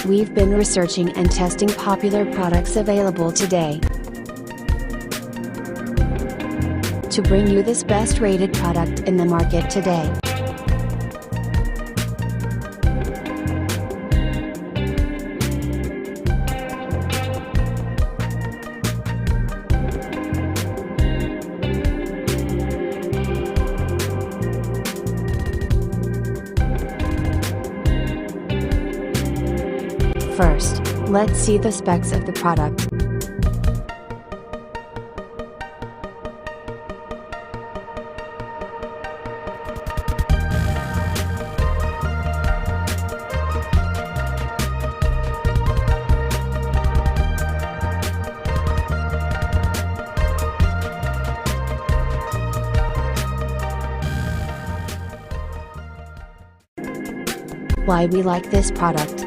We've been researching and testing popular products available today to bring you this best rated product in the market today. First, let's see the specs of the product. Why we like this product.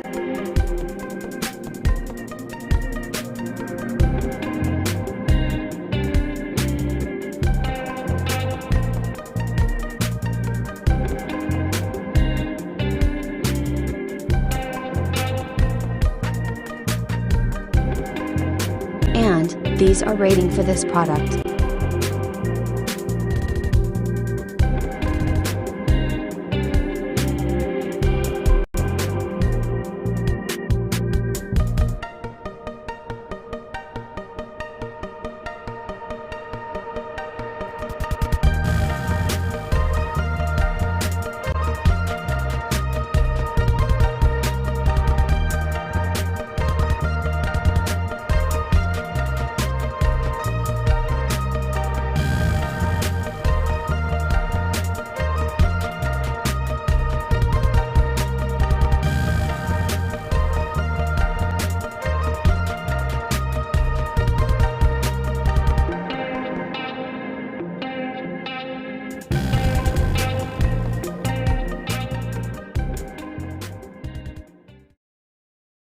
And these are rating for this product.